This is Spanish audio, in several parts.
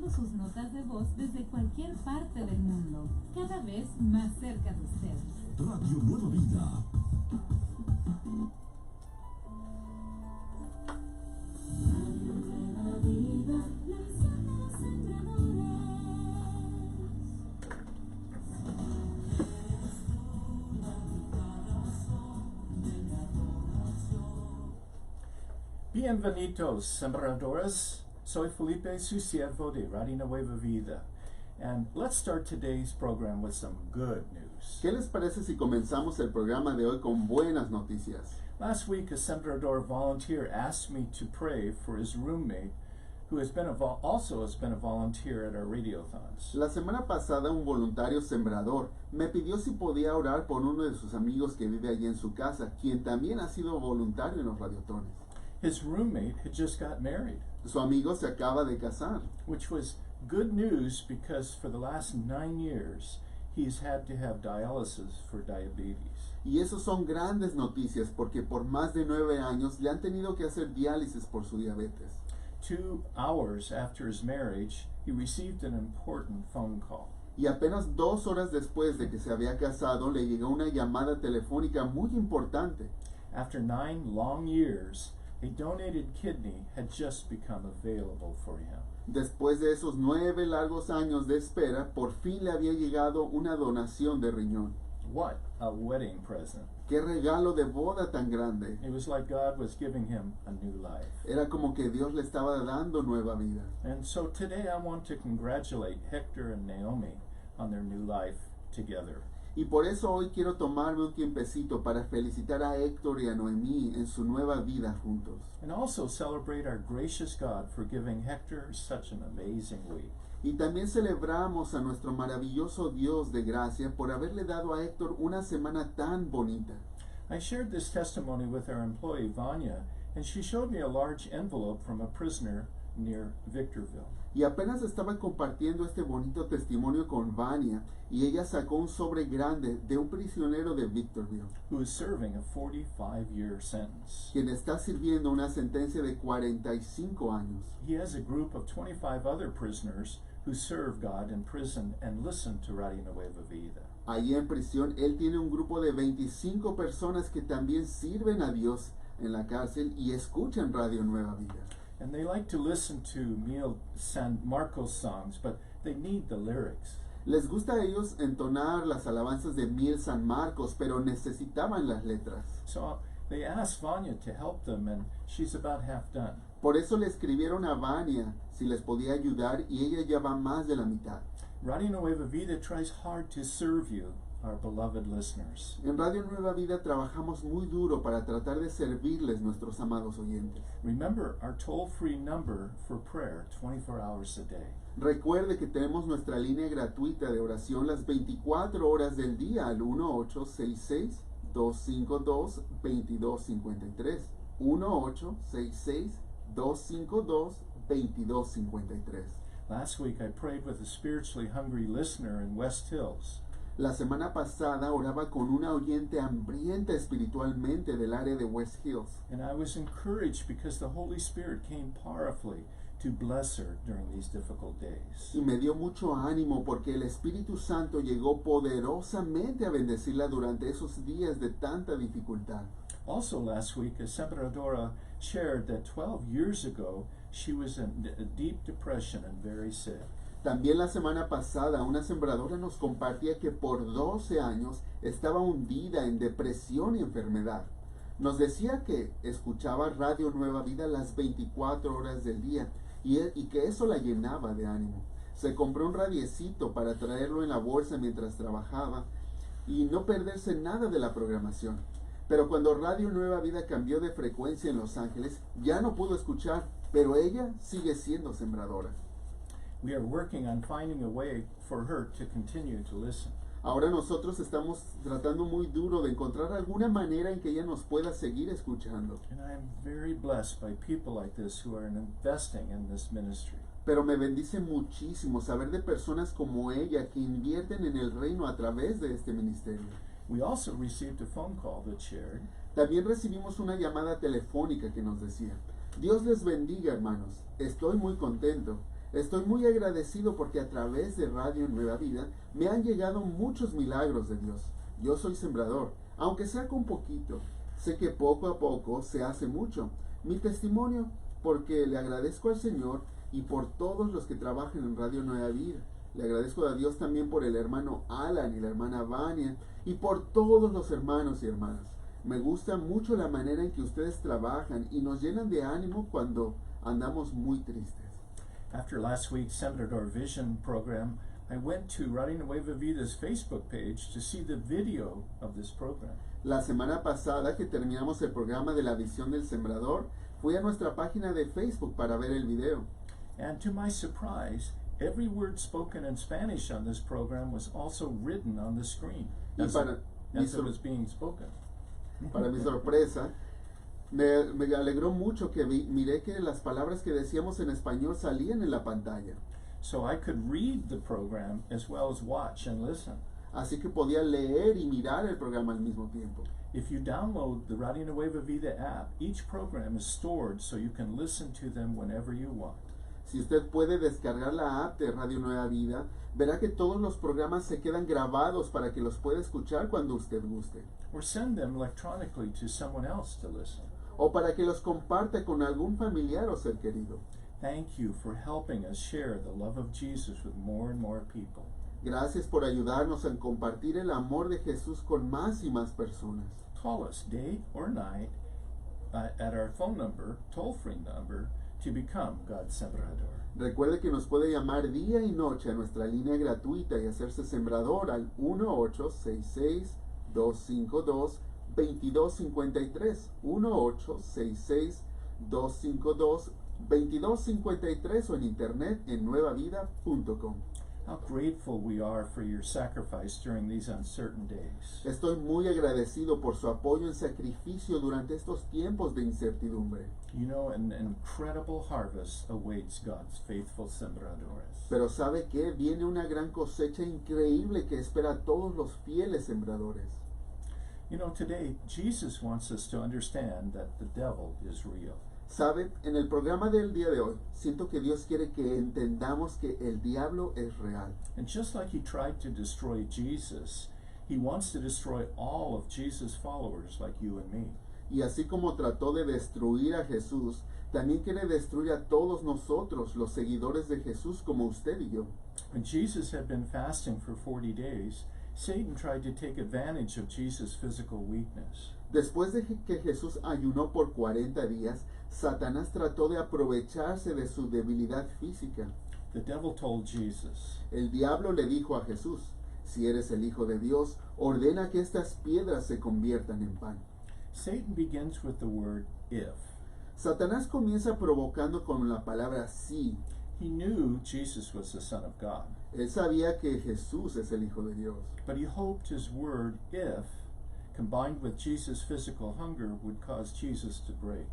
enviando sus notas de voz desde cualquier parte del mundo, cada vez más cerca de ustedes. Radio Nueva Vida. Bienvenidos, sembradoras. Soy Felipe, su siervo de Radio Nueva Vida. And let's start today's program with some good news. ¿Qué les parece si comenzamos el programa de hoy con buenas noticias? Last week, a sembrador volunteer asked me to pray for his roommate, who also has been a volunteer at our radiothons. La semana pasada un voluntario sembrador me pidió si podía orar por uno de sus amigos que vive allí en su casa, quien también ha sido voluntario en los radiotones. His roommate had just got married, Su amigo se acaba de casar, which was good news because for the last 9 years, he's had to have dialysis for diabetes. y eso son grandes noticias porque por más de 9 años le han tenido que hacer diálisis por su diabetes. 2 hours after his marriage, he received an important phone call. Y apenas 2 horas después de que se había casado le llegó una llamada telefónica muy importante. After 9 long years, a donated kidney had just become available for him. Después de esos 9 largos años de espera, por fin le había llegado una donación de riñón. What a wedding present. ¡Qué regalo de boda tan grande! It was like God was giving him a new life. Era como que Dios le estaba dando nueva vida. And so today I want to congratulate Hector and Naomi on their new life together. Y por eso hoy quiero tomarme un tiempecito para felicitar a Héctor y a Noemí en su nueva vida juntos. And also celebrate our gracious God for giving Hector such an amazing week. Y también celebramos a nuestro maravilloso Dios de gracia por haberle dado a Héctor una semana tan bonita. I shared this testimony with our employee Vanya, and she showed me a large envelope from a prisoner near Victorville. Y apenas estaba compartiendo este bonito testimonio con Vania y ella sacó un sobre grande de un prisionero de Victorville, Who is serving a 45-year sentence. quien está sirviendo una sentencia de 45 años. He has a group of 25 other prisoners who serve God in prison and listen to Radio Nueva Vida. Allí en prisión, él tiene un grupo de 25 personas que también sirven a Dios en la cárcel y escuchan Radio Nueva Vida. And they like to listen to Mil San Marcos songs, but they need the lyrics. Les gusta a ellos entonar las alabanzas de Mil San Marcos, pero necesitaban las letras. So they asked Vanya to help them, and she's about half done. Por eso le escribieron a Vania si les podía ayudar y ella ya va más de la mitad. Radio Nueva Vida tries hard to serve you, our beloved listeners. En Radio Nueva Vida trabajamos muy duro para tratar de servirles, nuestros amados oyentes. Remember our toll-free number for prayer 24 hours a day. Recuerde que tenemos nuestra línea gratuita de oración las 24 horas del día al 1866-252-2253. 1866-252-2253. Last week I prayed with a spiritually hungry listener in West Hills. La semana pasada oraba con una oyente hambrienta espiritualmente del área de West Hills. And I was encouraged because the Holy Spirit came powerfully to bless her during these difficult days. Y me dio mucho ánimo porque el Espíritu Santo llegó poderosamente a bendecirla durante esos días de tanta dificultad. Also last week, a sembradora shared that 12 years ago, she was in a deep depression and very sick. También la semana pasada una sembradora nos compartía que por 12 años estaba hundida en depresión y enfermedad. Nos decía que escuchaba Radio Nueva Vida las 24 horas del día y que eso la llenaba de ánimo. Se compró un radiecito para traerlo en la bolsa mientras trabajaba y no perderse nada de la programación. Pero cuando Radio Nueva Vida cambió de frecuencia en Los Ángeles, ya no pudo escuchar, pero ella sigue siendo sembradora. We are working on finding a way for her to continue to listen. Ahora nosotros estamos tratando muy duro de encontrar alguna manera en que ella nos pueda seguir escuchando. And I am very blessed by people like this who are investing in this ministry. Pero me bendice muchísimo saber de personas como ella que invierten en el reino a través de este ministerio. We also received a phone call that shared, También recibimos una llamada telefónica que nos decía: Dios les bendiga, hermanos. Estoy muy contento. Estoy muy agradecido porque a través de Radio Nueva Vida me han llegado muchos milagros de Dios. Yo soy sembrador, aunque sea con poquito. Sé que poco a poco se hace mucho. Mi testimonio, porque le agradezco al Señor y por todos los que trabajan en Radio Nueva Vida. Le agradezco a Dios también por el hermano Alan y la hermana Vania y por todos los hermanos y hermanas. Me gusta mucho la manera en que ustedes trabajan y nos llenan de ánimo cuando andamos muy tristes. After last week's Sembrador Vision program, I went to Radio Nueva Vida's Facebook page to see the video of this program. La semana pasada que terminamos el programa de la visión del sembrador, fui a nuestra página de Facebook para ver el video. And to my surprise, every word spoken in Spanish on this program was also written on the screen as it was being spoken. Para mi sorpresa, me alegró mucho que miré que las palabras que decíamos en español salían en la pantalla. So I could read the program as well as watch and listen. Así que podía leer y mirar el programa al mismo tiempo. If you download the Radio Nueva Vida app, each program is stored so you can listen to them whenever you want. Si usted puede descargar la app de Radio Nueva Vida, verá que todos los programas se quedan grabados para que los pueda escuchar cuando usted guste. Or send them electronically to someone else to listen. O para que los comparta con algún familiar o ser querido. Thank you for helping us share the love of Jesus with more and more people. Gracias por ayudarnos a compartir el amor de Jesús con más y más personas. Call us day or night at our phone number, toll-free number, to become God's Sembrador. Recuerde que nos puede llamar día y noche a nuestra línea gratuita y hacerse sembrador al 1-866-252-2253. 1-866-252-2253 o en internet en nuevavida.com. How grateful we are for your sacrifice during these uncertain days. Estoy muy agradecido por su apoyo en sacrificio durante estos tiempos de incertidumbre. You know, an incredible harvest awaits God's faithful sembradores. Pero ¿sabe qué? Viene una gran cosecha increíble que espera a todos los fieles sembradores. You know, today, Jesus wants us to understand that the devil is real. ¿Sabe? En el programa del día de hoy, siento que Dios quiere que entendamos que el diablo es real. And just like he tried to destroy Jesus, he wants to destroy all of Jesus' followers like you and me. Y así como trató de destruir a Jesús, también quiere destruir a todos nosotros, los seguidores de Jesús, como usted y yo. When Jesus had been fasting for 40 days, Satan tried to take advantage of Jesus' physical weakness. Después de que Jesús ayunó por 40 días, Satanás trató de aprovecharse de su debilidad física. The devil told Jesus, El diablo le dijo a Jesús, si eres el Hijo de Dios, ordena que estas piedras se conviertan en pan. Satan begins with the word if. Satanás comienza provocando con la palabra sí. He knew Jesus was the Son of God, Él sabía que Jesús es el Hijo de Dios, but he hoped his word if, combined with Jesus' physical hunger, would cause Jesus to break.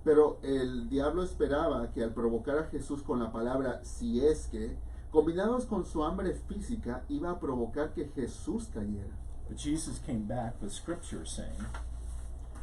pero el diablo esperaba que al provocar a Jesús con la palabra si es que, combinados con su hambre física, iba a provocar que Jesús cayera. But Jesus came back with scripture saying,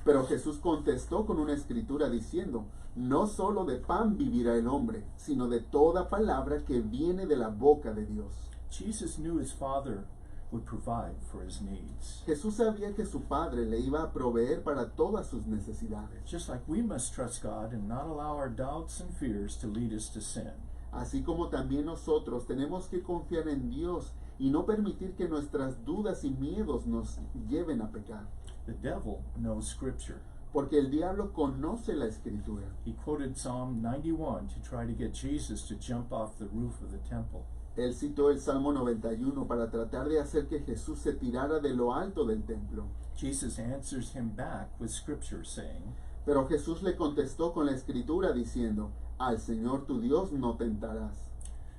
Pero Jesús contestó con una escritura diciendo, no solo de pan vivirá el hombre, sino de toda palabra que viene de la boca de Dios. Jesus knew his Father would provide for his needs. Jesús sabía que su Padre le iba a proveer para todas sus necesidades. Just like we must trust God and not allow our doubts and fears to lead us to sin. Así como también nosotros tenemos que confiar en Dios y no permitir que nuestras dudas y miedos nos lleven a pecar. The devil knows scripture. Porque el diablo conoce la escritura. He quoted Psalm 91 to try to get Jesus to jump off the roof of the temple. Él citó el Salmo 91 para tratar de hacer que Jesús se tirara de lo alto del templo. Jesus answers him back with scripture saying, Pero Jesús le contestó con la escritura diciendo, al Señor tu Dios no tentarás.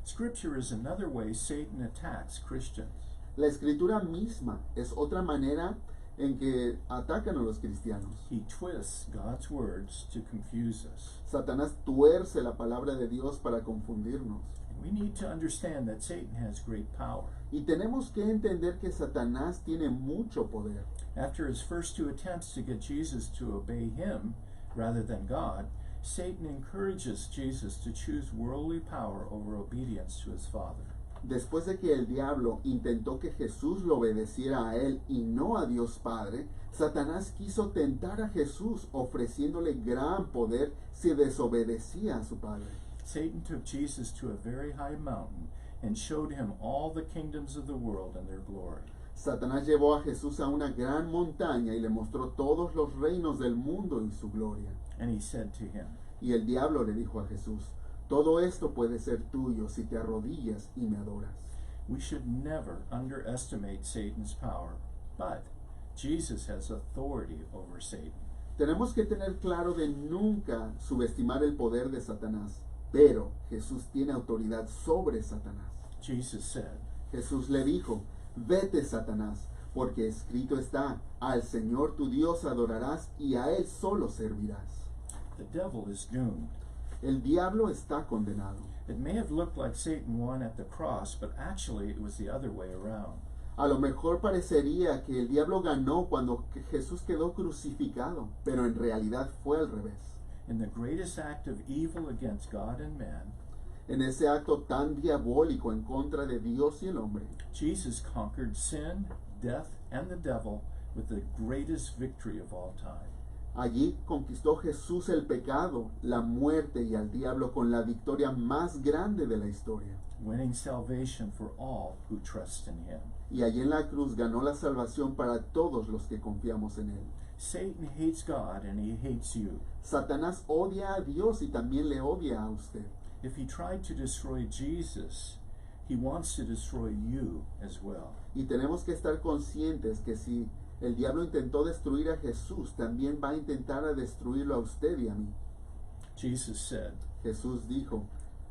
Scripture is another way Satan attacks Christians. La escritura misma es otra manera en que atacan a los cristianos. He twists God's words to confuse us. Satanás tuerce la palabra de Dios para confundirnos. We need to understand that Satan has great power. Y tenemos que entender que Satanás tiene mucho poder. After his first two attempts to get Jesus to obey him rather than God, Satan encourages Jesus to choose worldly power over obedience to his Father. Después de que el diablo intentó que Jesús lo obedeciera a él y no a Dios Padre, Satanás quiso tentar a Jesús ofreciéndole gran poder si desobedecía a su Padre. Satan took Jesus to a very high mountain and showed him all the kingdoms of the world and their glory. Satanás llevó a Jesús a una gran montaña y le mostró todos los reinos del mundo y su gloria. And he said to him, Y el diablo le dijo a Jesús, todo esto puede ser tuyo si te arrodillas y me adoras. we should never underestimate Satan's power, but Jesus has authority over Satan. Tenemos que tener claro de nunca subestimar el poder de Satanás, pero Jesús tiene autoridad sobre Satanás. Jesus said, Jesús le dijo, vete Satanás, porque escrito está, al Señor tu Dios adorarás y a Él solo servirás. the devil is doomed. El diablo está condenado. It may have looked like Satan won at the cross, but actually it was the other way around. A lo mejor parecería que el diablo ganó cuando Jesús quedó crucificado, pero en realidad fue al revés. In the greatest act of evil against God and man, En ese acto tan diabólico en contra de Dios y el hombre, Jesus conquered sin, death, and the devil with the greatest victory of all time. allí conquistó Jesús el pecado, la muerte y al diablo con la victoria más grande de la historia. Winning salvation for all who trust in him. Y allí en la cruz ganó la salvación para todos los que confiamos en Él. Satan hates God and he hates you. Satanás odia a Dios y también le odia a usted. If he tried to destroy Jesus, he wants to destroy you as well. Y tenemos que estar conscientes que si el diablo intentó destruir a Jesús, también va a intentar a destruirlo a usted y a mí. Jesus said, Jesús dijo,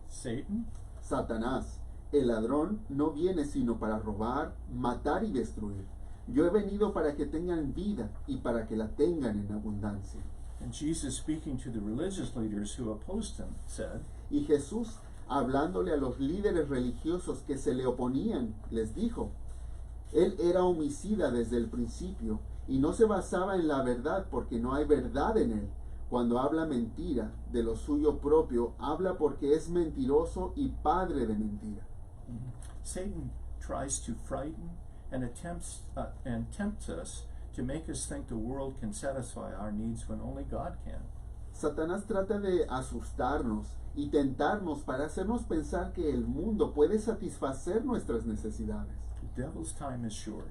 Satan, Satanás, el ladrón no viene sino para robar, matar y destruir. Yo he venido para que tengan vida y para que la tengan en abundancia. and Jesus, speaking to the religious leaders who opposed him, said, Y Jesús, hablándole a los líderes religiosos que se le oponían, les dijo, Él era homicida desde el principio y no se basaba en la verdad porque no hay verdad en Él. Cuando habla mentira de lo suyo propio, habla porque es mentiroso y padre de mentira. Satan tries to frighten and tempts us to make us think the world can satisfy our needs when only God can. Satanás trata de asustarnos y tentarnos para hacernos pensar que el mundo puede satisfacer nuestras necesidades. The devil's time is short,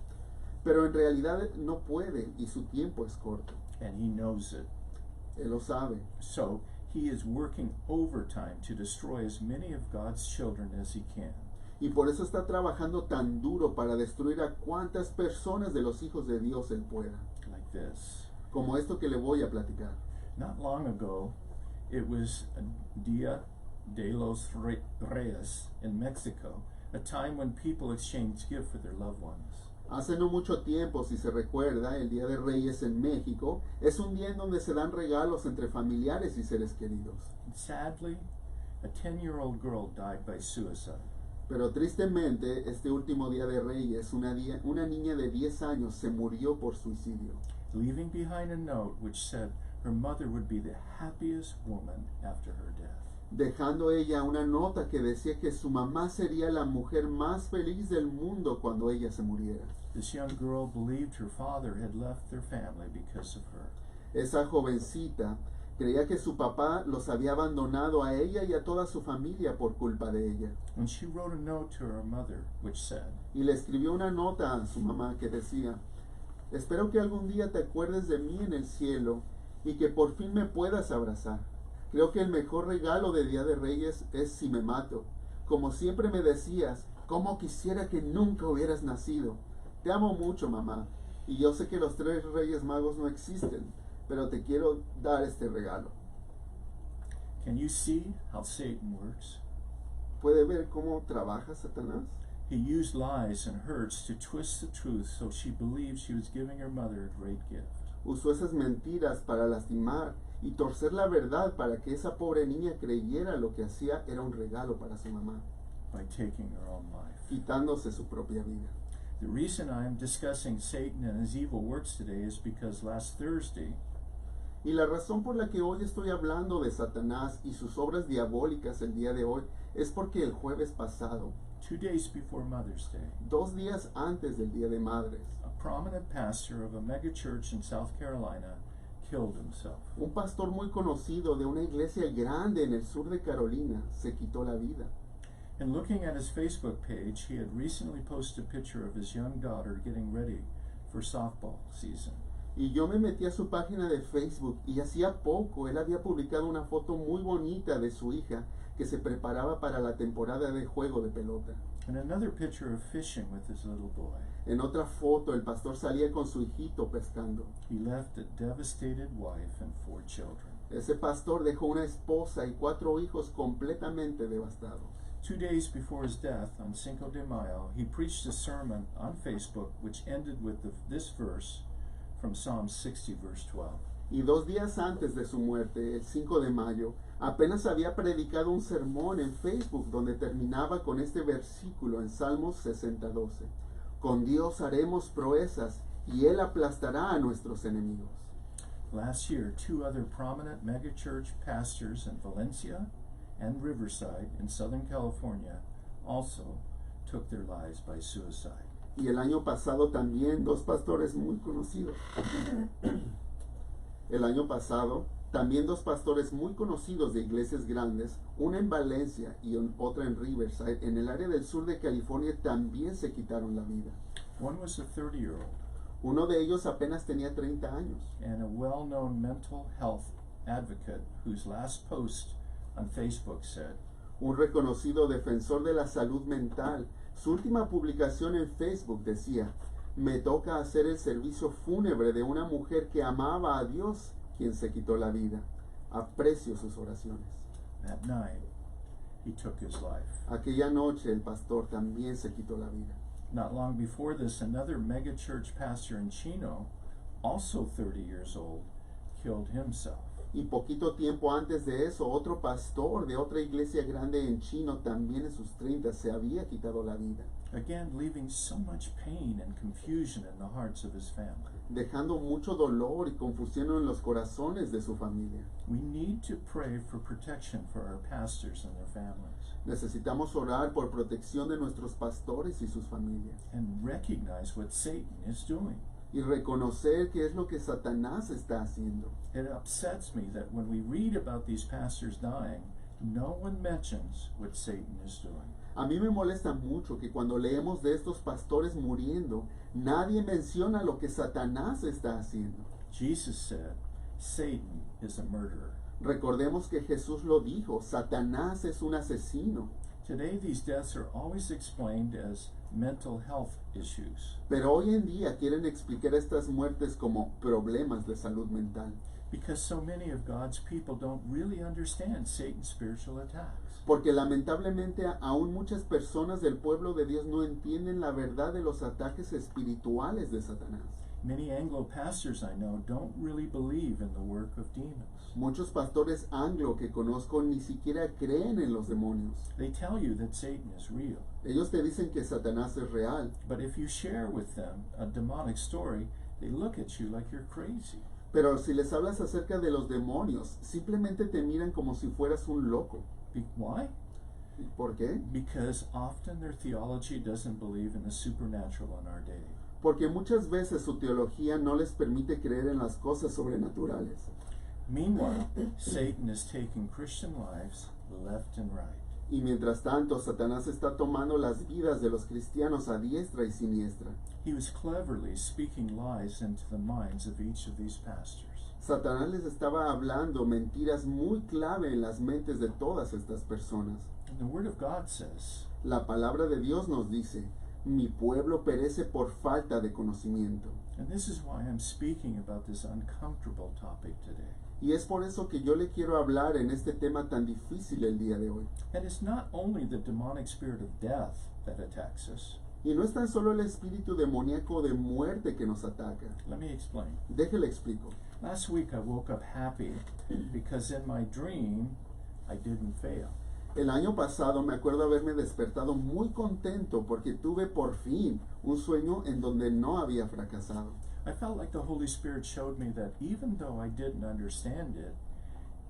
Pero en realidad no puede y su tiempo es corto. and he knows it. Él lo sabe. So he is working overtime to destroy as many of God's children as he can. Y por eso está trabajando tan duro para destruir a cuantas personas de los hijos de Dios él pueda. Like this. Como esto que le voy a platicar. Not long ago, it was Dia de los Reyes in Mexico, a time when people exchanged gifts for their loved ones. Hace no mucho tiempo, si se recuerda, el Día de Reyes en México es un día en donde se dan regalos entre familiares y seres queridos. And sadly, a 10-year-old girl died by suicide. Pero tristemente, este último Día de Reyes, una niña de 10 años se murió por suicidio, Leaving behind a note which said her mother would be the happiest woman after her death. dejando ella una nota que decía que su mamá sería la mujer más feliz del mundo cuando ella se muriera. This young girl believed her father had left their family because of her. Esa jovencita creía que su papá los había abandonado a ella y a toda su familia por culpa de ella. And she wrote a note to her mother which said, Y le escribió una nota a su mamá que decía, espero que algún día te acuerdes de mí en el cielo y que por fin me puedas abrazar. Creo que el mejor regalo de Día de Reyes es si me mato. Como siempre me decías, cómo quisiera que nunca hubieras nacido. Te amo mucho, mamá. Y yo sé que los 3 Reyes Magos no existen, pero te quiero dar este regalo. Can you see how Satan works? ¿Puede ver cómo trabaja Satanás? He used lies and hurts to twist the truth so she believed she was giving her mother a great gift. Usó esas mentiras para lastimar y torcer la verdad para que esa pobre niña creyera lo que hacía era un regalo para su mamá, By taking her own life. quitándose su propia vida. The reason I am discussing Satan and his evil works today is because last Thursday Y la razón por la que hoy estoy hablando de Satanás y sus obras diabólicas el día de hoy es porque el jueves pasado, 2 days before Mother's Day, 2 días antes del Día de Madres, a prominent pastor of a megachurch in South Carolina killed himself. un pastor muy conocido de una iglesia grande en el sur de Carolina se quitó la vida. In looking at his Facebook page, he had recently posted a picture of his young daughter getting ready for softball season. Y yo me metí a su página de Facebook y hacía poco él había publicado una foto muy bonita de su hija que se preparaba para la temporada de juego de pelota. And another picture of fishing with his little boy. En otra foto el pastor salía con su hijito pescando. He left a devastated wife and 4 children. Ese pastor dejó una esposa y 4 hijos completamente devastados. 2 days before his death, on Cinco de Mayo, he preached a sermon on Facebook which ended with this verse from Psalm 60, verse 12. Y 2 días antes de su muerte, el 5 de mayo, apenas había predicado un sermón en Facebook donde terminaba con este versículo en Salmos 60:12. Con Dios haremos proezas y Él aplastará a nuestros enemigos. Last year, 2 other prominent megachurch pastors in Valencia and Riverside in Southern California also took their lives by suicide. Y el año pasado también 2 pastores muy conocidos. El año pasado también 2 pastores muy conocidos de iglesias grandes, una en Valencia y otra en Riverside, en el área del sur de California, también se quitaron la vida. One was a 30-year-old Uno de ellos apenas tenía 30 años and a well-known mental health advocate whose last post on Facebook said, un reconocido defensor de la salud mental. Su última publicación en Facebook decía: me toca hacer el servicio fúnebre de una mujer que amaba a Dios, quien se quitó la vida. Aprecio sus oraciones. that night he took his life. Aquella noche el pastor también se quitó la vida. Not long before this, another megachurch pastor in Chino, also 30 years old, killed himself. Y poquito tiempo antes de eso, otro pastor de otra iglesia grande en Chino, también en sus 30, se había quitado la vida, Again, leaving so much pain and confusion in the hearts of his family. dejando mucho dolor y confusión en los corazones de su familia. We need to pray for protection for our pastors and their families Necesitamos orar por protección de nuestros pastores y sus familias and recognize what Satan is doing. y reconocer qué es lo que Satanás está haciendo. It upsets me that when we read about these pastors dying, no one mentions what Satan is doing. A mí me molesta mucho que cuando leemos de estos pastores muriendo, nadie menciona lo que Satanás está haciendo. Jesus said, Satan is a murderer. Recordemos que Jesús lo dijo: Satanás es un asesino. Today, these deaths are always explained as mental health issues Pero hoy en día quieren explicar estas muertes como problemas de salud mental, because so many of God's people don't really understand Satan's spiritual attacks. porque lamentablemente aún muchas personas del pueblo de Dios no entienden la verdad de los ataques espirituales de Satanás. Many Anglo pastors I know don't really believe in the work of demons. Muchos pastores anglo que conozco ni siquiera creen en los demonios. They tell you that Satan is real, Ellos te dicen que Satanás es real, but if you share with them a demonic story, they look at you like you're crazy. pero si les hablas acerca de los demonios, simplemente te miran como si fueras un loco. Why? ¿Por qué? Because often their theology doesn't believe in the supernatural in our day. Porque muchas veces su teología no les permite creer en las cosas sobrenaturales. Meanwhile, Satan is taking Christian lives left and right. Y mientras tanto, Satanás está tomando las vidas de los cristianos a diestra y siniestra. He was cleverly speaking lies into the minds of each of these pastors. Satanás les estaba hablando mentiras muy clave en las mentes de todas estas personas. And the Word of God says, La palabra de Dios nos dice: mi pueblo perece por falta de conocimiento. and this is why I'm speaking about this uncomfortable topic today. Y es por eso que yo le quiero hablar en este tema tan difícil el día de hoy. And it's not only the demonic spirit of death that attacks us. Y no es tan solo el espíritu demoníaco de muerte que nos ataca. Let me explain. Déjele explico. Last week I woke up happy because in my dream I didn't fail. El año pasado me acuerdo haberme despertado muy contento porque tuve por fin un sueño en donde no había fracasado. I felt like the Holy Spirit showed me that even though I didn't understand it,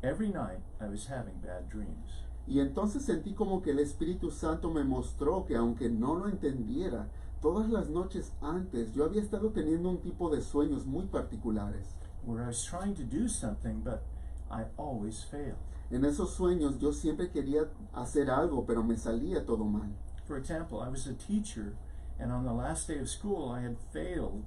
every night I was having bad dreams. Y entonces sentí como que el Espíritu Santo me mostró que aunque no lo entendiera, todas las noches antes yo había estado teniendo un tipo de sueños muy particulares. Where I was trying to do something, but I always failed. En esos sueños yo siempre quería hacer algo, pero me salía todo mal. For example, I was a teacher, and on the last day of school, I had failed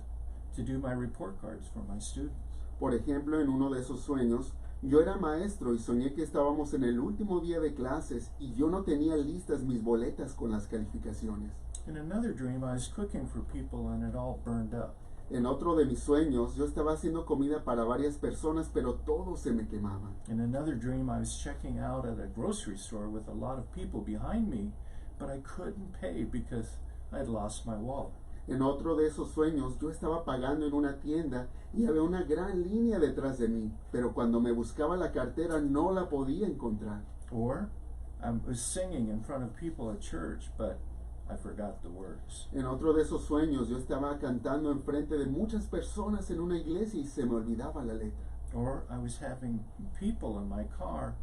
to do my report cards for my students. Por ejemplo, en uno de esos sueños, yo era maestro y soñé que estábamos en el último día de clases y yo no tenía listas mis boletas con las calificaciones. In another dream, I was cooking for people, and it all burned up. En otro de mis sueños, yo estaba haciendo comida para varias personas, pero todo se me quemaba. In another dream, I was checking out at a grocery store with a lot of people behind me, but I couldn't pay because I had lost my wallet. En otro de esos sueños, yo estaba pagando en una tienda y había una gran línea detrás de mí, pero cuando me buscaba la cartera no la podía encontrar. Or I was singing in front of people at church, but I forgot the words. En otro de esos sueños, yo estaba cantando enfrente de muchas personas en una iglesia y se me olvidaba la letra. Or I was having people in my car,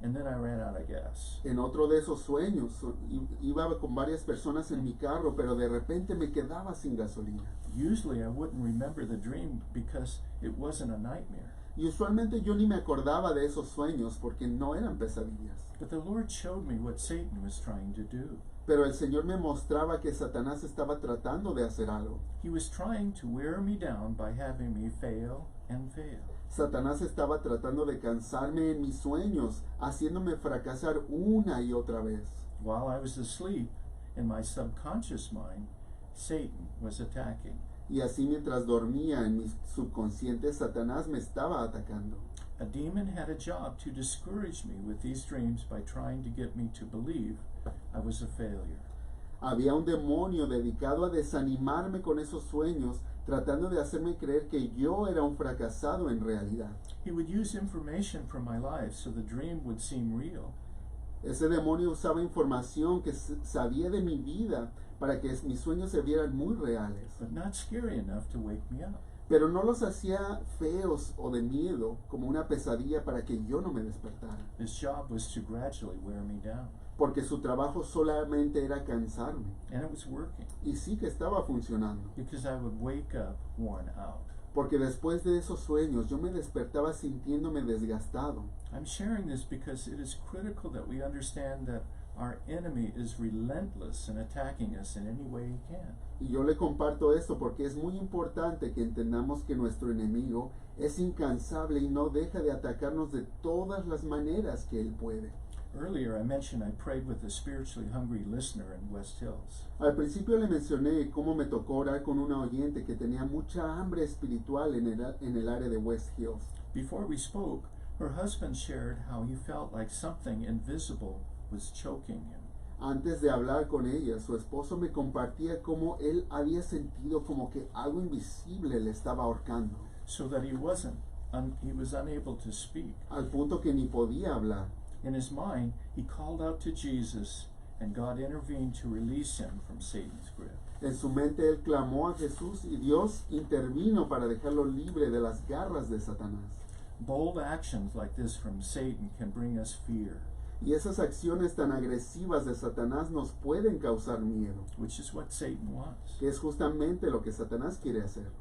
and then I ran out of gas. En otro de esos sueños, iba con varias personas en mi carro, pero de repente me quedaba sin gasolina. Usually I wouldn't remember the dream because it wasn't a nightmare. Y usualmente yo ni me acordaba de esos sueños porque no eran pesadillas. But the Lord showed me what Satan was trying to do. Pero el Señor me mostraba que Satanás estaba tratando de hacer algo. He was trying to wear me down by having me fail and fail. Satanás estaba tratando de cansarme en mis sueños, haciéndome fracasar una y otra vez. While I was asleep, in my subconscious mind, Satan was attacking. Y así mientras dormía en mi subconsciente, Satanás me estaba atacando. A demon had a job to discourage me with these dreams by trying to get me to believe I was a failure. Había un demonio dedicado a desanimarme con esos sueños, tratando de hacerme creer que yo era un fracasado en realidad. He would use information from my life so the dream would seem real. Ese demonio usaba información que sabía de mi vida para que mis sueños se vieran muy reales, But not scary enough to wake me up. pero no los hacía feos o de miedo como una pesadilla para que yo no me despertara, His job was to gradually wear me down. porque su trabajo solamente era cansarme. And it was working Y sí que estaba funcionando, because I would wake up worn out. porque después de esos sueños yo me despertaba sintiéndome desgastado. I'm sharing this because it is critical that we understand that our enemy is relentless in attacking us in any way he can. Y yo le comparto esto porque es muy importante que entendamos que nuestro enemigo es incansable y no deja de atacarnos de todas las maneras que él puede. Earlier I mentioned I prayed with a spiritually hungry listener in West Hills. Al principio le mencioné cómo me tocó orar con una oyente que tenía mucha hambre espiritual en el área de West Hills. Before we spoke, her husband shared how he felt like something invisible was choking him. Antes de hablar con ella, su esposo me compartía cómo él había sentido como que algo invisible le estaba ahorcando, So that he was unable to speak. al punto que ni podía hablar. In his mind, he called out to Jesus, and God intervened to release him from Satan's grip. En su mente él clamó a Jesús y Dios intervino para dejarlo libre de las garras de Satanás. Bold actions like this from Satan can bring us fear, Y esas acciones tan agresivas de Satanás nos pueden causar miedo, which is what Satan wants. que es justamente lo que Satanás quiere hacer.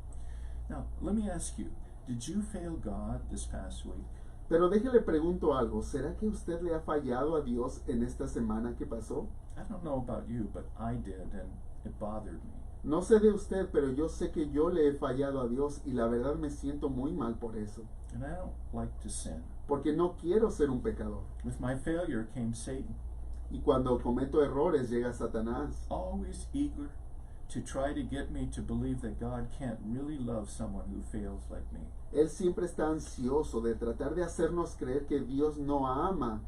Now, let me ask you, did you fail God this past week? Pero déjele pregunto algo, ¿será que usted le ha fallado a Dios en esta semana que pasó? I don't know about you, but I did, and it bothered me. No sé de usted, pero yo sé que yo le he fallado a Dios y la verdad me siento muy mal por eso, And I don't like to sin. porque no quiero ser un pecador. With my failure came Satan, Y cuando cometo errores llega Satanás, always eager to try to get me to believe that God can't really love someone who fails like me. Él siempre está ansioso de tratar de hacernos creer que Dios no ama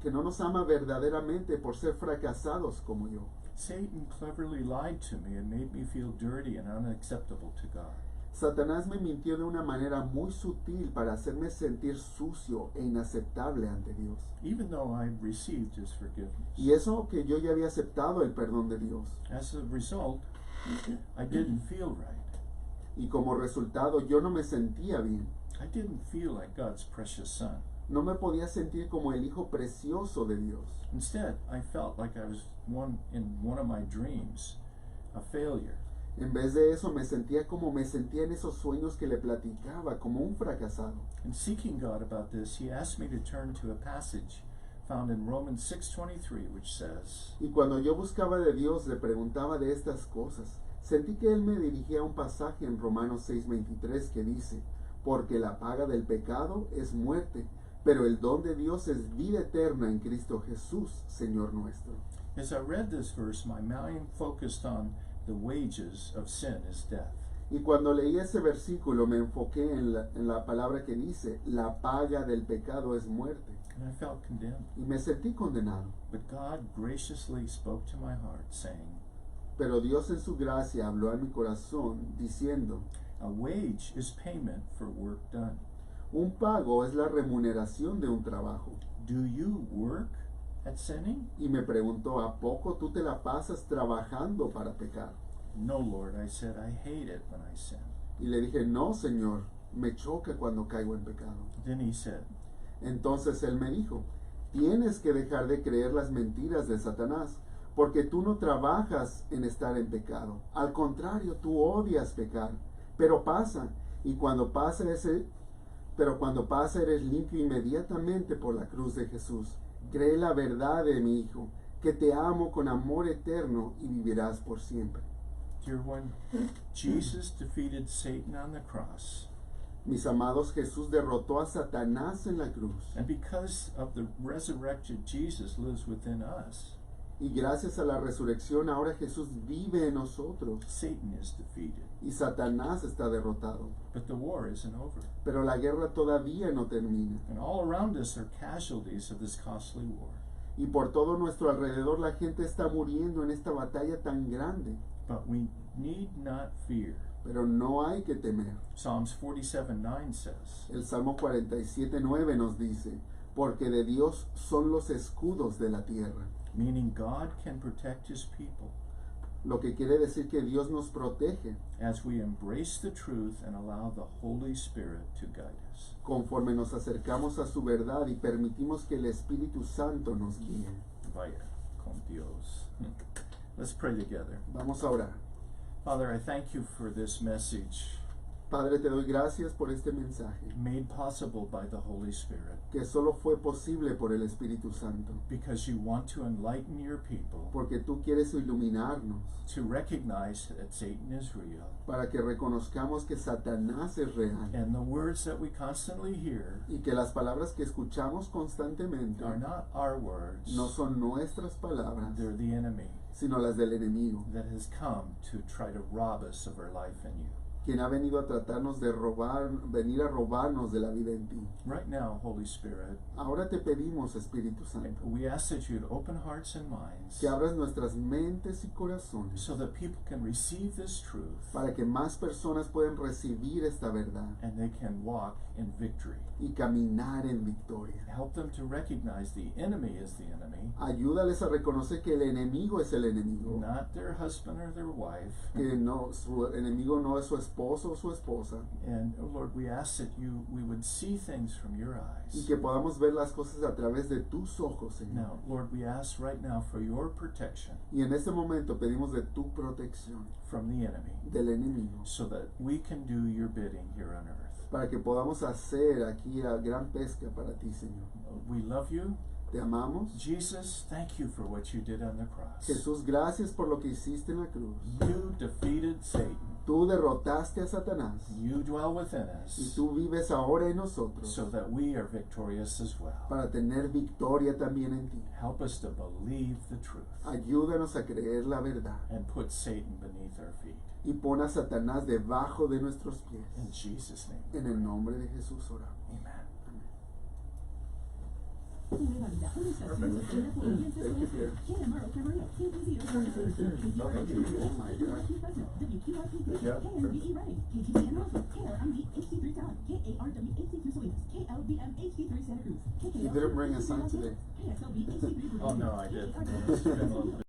que no nos ama verdaderamente por ser fracasados como yo. Satan cleverly lied to me and made me feel dirty and unacceptable to God. Satanás me mintió de una manera muy sutil para hacerme sentir sucio e inaceptable ante Dios. Even though I received his forgiveness. Y eso que yo ya había aceptado el perdón de Dios. As a result, I didn't feel right. Y como resultado yo no me sentía bien. I didn't feel like God's precious son. No me podía sentir como el hijo precioso de Dios. Instead, I felt like I was in one of my dreams, a failure. En vez de eso me sentía como me sentía en esos sueños que le platicaba, como un fracasado. In seeking God about this, he asked me to turn to a passage found in Romans 6:23, which says, Y cuando yo buscaba de Dios, le preguntaba de estas cosas. Sentí que Él me dirigía a un pasaje en Romanos 6:23 que dice, porque la paga del pecado es muerte, pero el don de Dios es vida eterna en Cristo Jesús, Señor nuestro. As I read this verse, my mind focused on the wages of sin is death. Y cuando leí ese versículo me enfoqué en la palabra que dice, la paga del pecado es muerte. And I felt condemned. Y me sentí condenado. But God graciously spoke to my heart, saying, Pero Dios en su gracia habló a mi corazón diciendo, a wage is payment for work done. un pago es la remuneración de un trabajo. Do you work at sinning? Y me preguntó, ¿a poco tú te la pasas trabajando para pecar? No, Lord, I said, I hate it when I sin. Y le dije, no, Señor, me choca cuando caigo en pecado. Then he said, Entonces él me dijo, tienes que dejar de creer las mentiras de Satanás, porque tú no trabajas en estar en pecado. Al contrario, tú odias pecar, pero pasa, y cuando pasa eres limpio inmediatamente por la cruz de Jesús. Cree la verdad de mi Hijo, que te amo con amor eterno y vivirás por siempre. Dear one, Jesus defeated Satan on the cross. Mis amados, Jesús derrotó a Satanás en la cruz. And because of the resurrected Jesus lives within us, Y gracias a la resurrección ahora Jesús vive en nosotros. Satan is defeated. Y Satanás está derrotado. But the war isn't over. Pero la guerra todavía no termina. And all around us are casualties of this costly war. Y por todo nuestro alrededor la gente está muriendo en esta batalla tan grande. But we need not fear. Pero no hay que temer. Psalms 47:9 says, El Salmo 47:9 nos dice, porque de Dios son los escudos de la tierra. meaning God can protect his people Lo que quiere decir que Dios nos protege as we embrace the truth and allow the Holy Spirit to guide us. conforme nos acercamos a su verdad y permitimos que el Espíritu Santo nos guíe. Vaya con Dios. Let's pray together. Vamos a orar. Father, I thank you for this message Padre, te doy gracias por este mensaje, made possible by the Holy Spirit, que solo fue posible por el Espíritu Santo, because you want to enlighten your people porque tú quieres iluminarnos to recognize that Satan is real, para que reconozcamos que Satanás es real and the words that we constantly hear y que las palabras que escuchamos constantemente are not our words, no son nuestras palabras, they're the enemy sino las del enemigo, that has come to try to rob us of our life in you. quien ha venido a tratarnos de venir a robarnos de la vida en ti. Right now, Holy Spirit, Ahora te pedimos, Espíritu Santo, we ask that you'd open hearts and minds que abras nuestras mentes y corazones so that people can receive this truth para que más personas puedan recibir esta verdad and they can walk in victory. y caminar en victoria. Help them to recognize the enemy is the enemy, Ayúdales a reconocer que el enemigo es el enemigo, not their husband or their wife. que no, su enemigo no es su esposo o su esposa, And oh Lord, we ask that we would see things from your y eyes. que podamos ver las cosas a través de tus ojos, Señor. Now, Lord, we ask right now for your protection Y en este momento pedimos de tu protección from the enemy del enemigo, so that we can do your bidding here on earth. para que podamos hacer aquí la gran pesca para ti, Señor. We love you. Te amamos. Jesus, thank you for what you did on the cross. Jesús, gracias por lo que hiciste en la cruz. You defeated Satan. Tú derrotaste a Satanás You dwell within y us tú vives ahora en nosotros so that we are victorious as well. para tener victoria también en ti. Help us to believe the truth Ayúdanos a creer la verdad and put Satan beneath our feet. y pon a Satanás debajo de nuestros pies. In Jesus' name. En el nombre de Jesús oramos. Amen. Nueva vida, una estación cercana por ambientes Thank you, Pierre. KMRO Camarero, KTZO 42, No, thank you. Oh my God. Fresno, WQRP, Yeah, KNBE Reading, KTCN Roswell, KRMB HD3 Talent, KARW HD2 Salinas, KLBM HD3 Santa Cruz, You didn't bring a sign today. KXLB HD3 Oh no, I did. It's been a little bit.